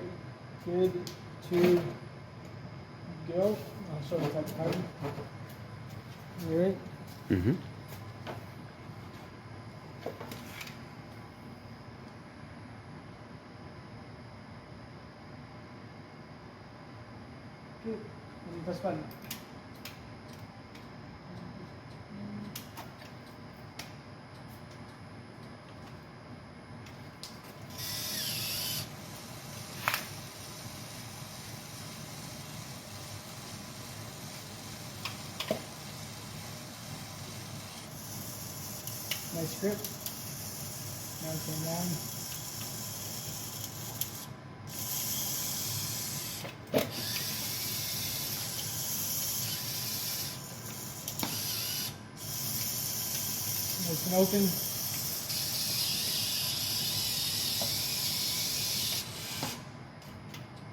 Alright, good to go. I'll show you that Carton. Alright. Mm-hmm. Good. And press button. Nice grip. Now it's going down. Nice and open.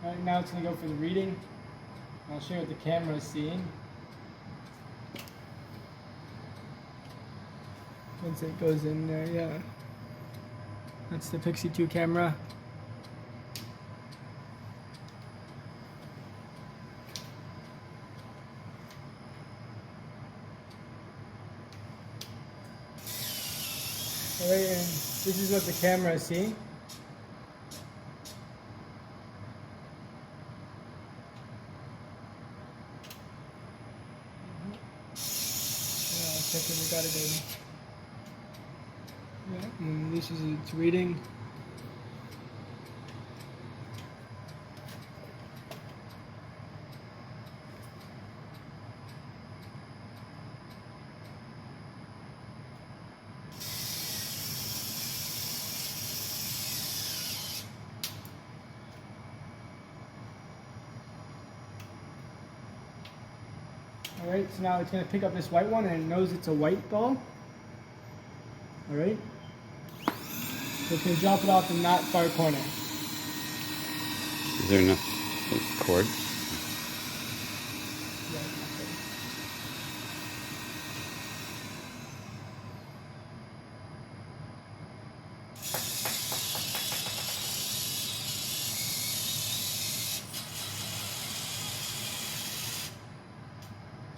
Alright, now it's going to go for the reading. I'll show you what the camera is seeing. Once it goes in there, yeah. That's the Pixy 2 camera. Alright, and this is what the camera is seeing. Yeah, I'll check if we got it in. Yeah, and this is its reading. Alright, so now it's going to pick up this white one and it knows it's a white ball. Alright. So it's going to drop it off in that far corner. Is there enough cord?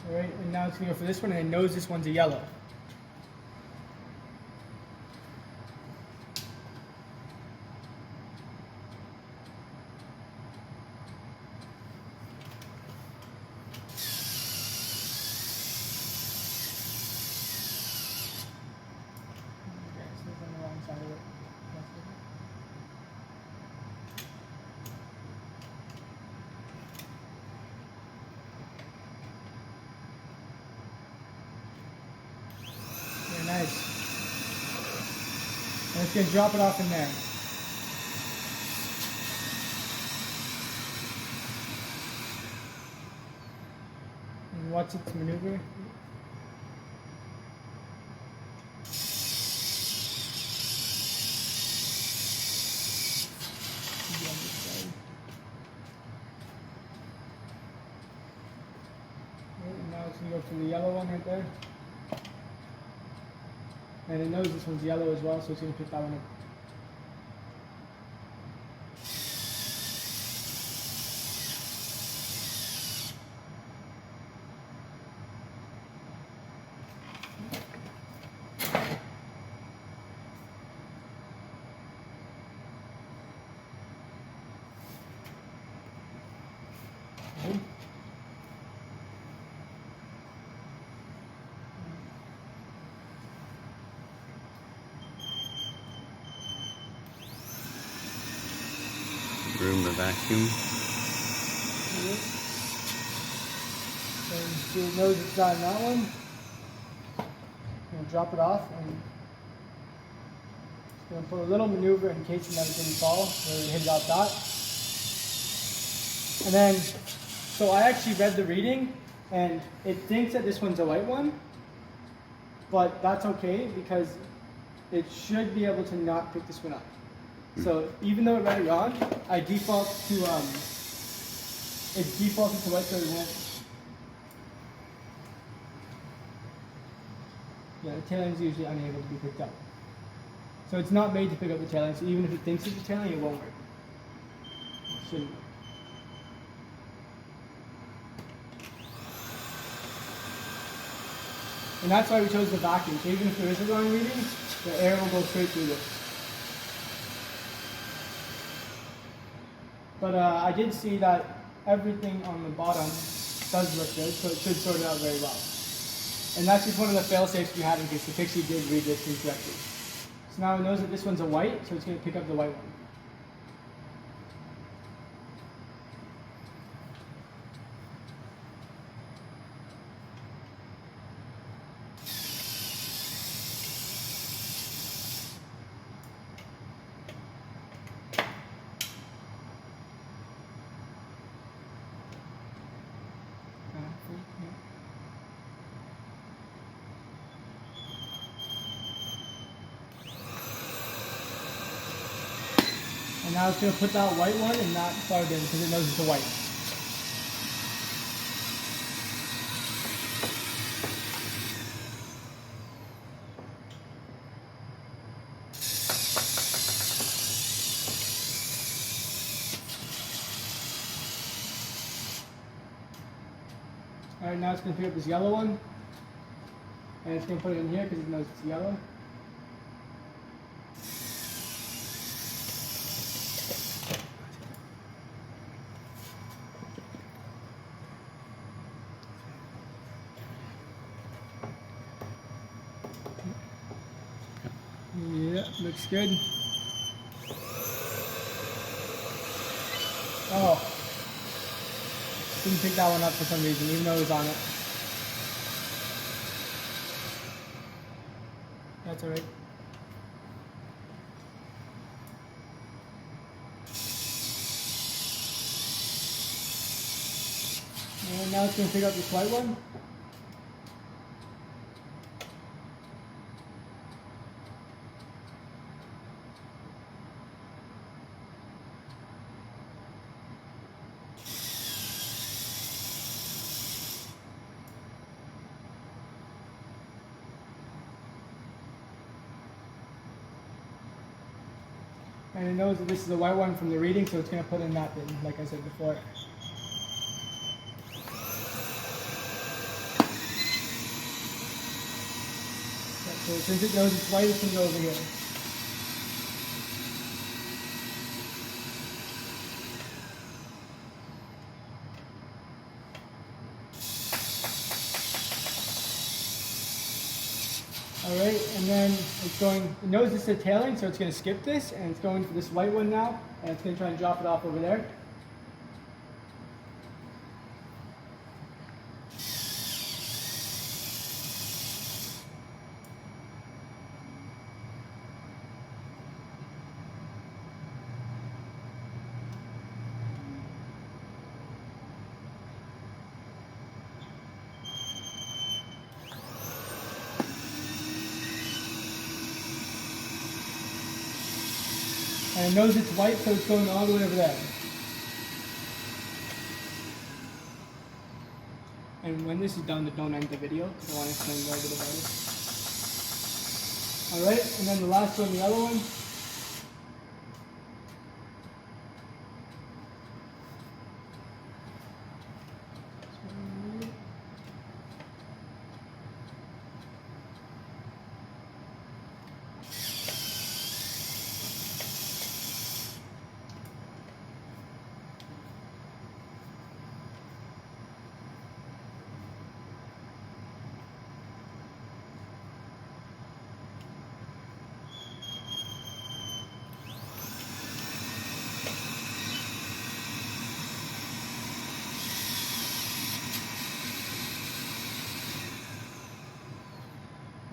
Alright, and now it's going to go for this one and it knows this one's a yellow. Very nice. And it's going to drop it off in there. And watch its maneuver. And now it's going to go for the yellow one right there. And it knows this one's yellow as well, so it's going to pick that one up. Okay. Roomba vacuum. And see, it knows it's got that one. I'm going to drop it off and it's going to put a little maneuver in case it didn't fall, where it hit it off that. And then, so I actually read the reading and it thinks that this one's a white one, but that's okay because it should be able to not pick this one up. So even though it read it wrong, I default to it's defaulted to white, so it won't. Yeah, the tail end is usually unable to be picked up. So it's not made to pick up the tail end, so even if it thinks it's a tail end, it won't work. Shouldn't. And that's why we chose the vacuum. So even if there is a wrong reading, the air will go straight through this. But I did see that everything on the bottom does look good, so it should sort it out very well. And that's just one of the fail-safes we had in case the Pixy did read this incorrectly. So now it knows that this one's a white, so it's going to pick up the white one. And now it's going to put that white one and not carbon because it knows it's a white. Alright, now it's going to pick up this yellow one. And it's going to put it in here because it knows it's yellow. Yeah, looks good. Oh, didn't pick that one up for some reason, even though it was on it. That's alright. And now it's going to pick up this white one. And it knows that this is a white one from the reading, so it's going to put in that bin, like I said before. So since it knows it's white, it can go over here. Alright, and then it's going, it knows it's a tailing, so it's going to skip this, and it's going for this white one now, and it's going to try and drop it off over there. And it knows it's white, so it's going all the way over there. And when this is done, don't end the video, because I want to explain a little bit about it. Alright, and then the last one, the yellow one.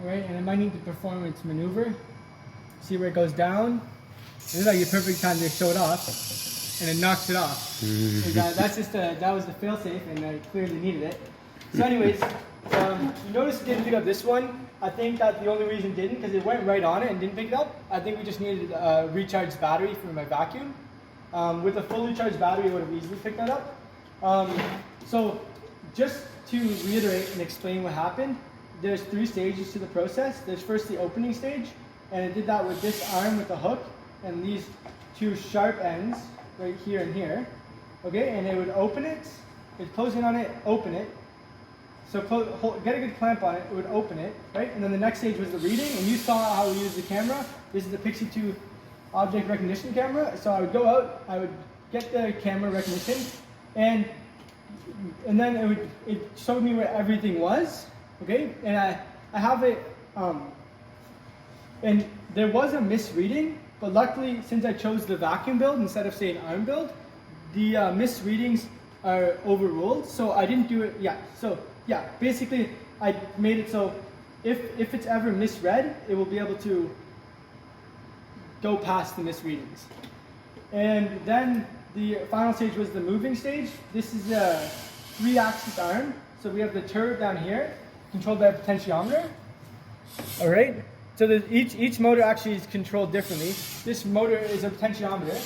Alright, and it might need to perform its maneuver. See where it goes down? This is like a perfect time to show it off, and it knocks it off. That's just that was the fail-safe, and I clearly needed it. So anyways, you notice it didn't pick up this one. I think that the only reason it didn't, because it went right on it and didn't pick it up. I think we just needed a recharged battery for my vacuum. With a fully charged battery, it would have easily picked that up. So just to reiterate and explain what happened, there's 3 stages to the process. There's first the opening stage, and it did that with this arm with the hook and these 2 sharp ends right here and here, okay, and it would open it, it'd close in on it, open it, so get a good clamp on it, it would open it, right, and then the next stage was the reading, and you saw how we use the camera. This is the Pixy 2 object recognition camera, so I would go out, I would get the camera recognition, and then it showed me where everything was, okay, and I have it, and there was a misreading, but luckily since I chose the vacuum build instead of say an ARM build, the misreadings are overruled, so I didn't do it, so basically I made it so if it's ever misread, it will be able to go past the misreadings. And then the final stage was the moving stage. This is a 3-axis arm, so we have the turret down here, controlled by a potentiometer. All right. So each motor actually is controlled differently. This motor is a potentiometer.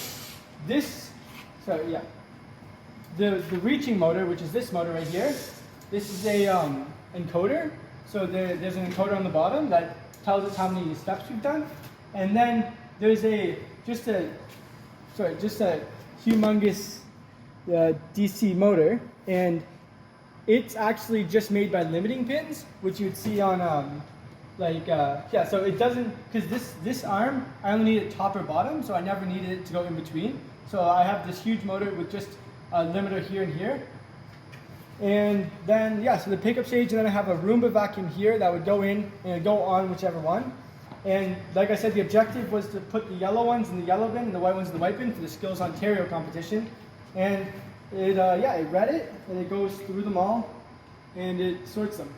The reaching motor, which is this motor right here, this is a encoder. So there's an encoder on the bottom that tells us how many steps we've done. And then there's just a humongous DC motor, and it's actually just made by limiting pins, which you'd see on so it doesn't, because this arm, I only need it top or bottom, so I never needed it to go in between. So I have this huge motor with just a limiter here and here. And then, so the pickup stage, and then I have a Roomba vacuum here that would go in and go on whichever one. And like I said, the objective was to put the yellow ones in the yellow bin and the white ones in the white bin for the Skills Ontario competition. And it read it, and it goes through them all, and it sorts them.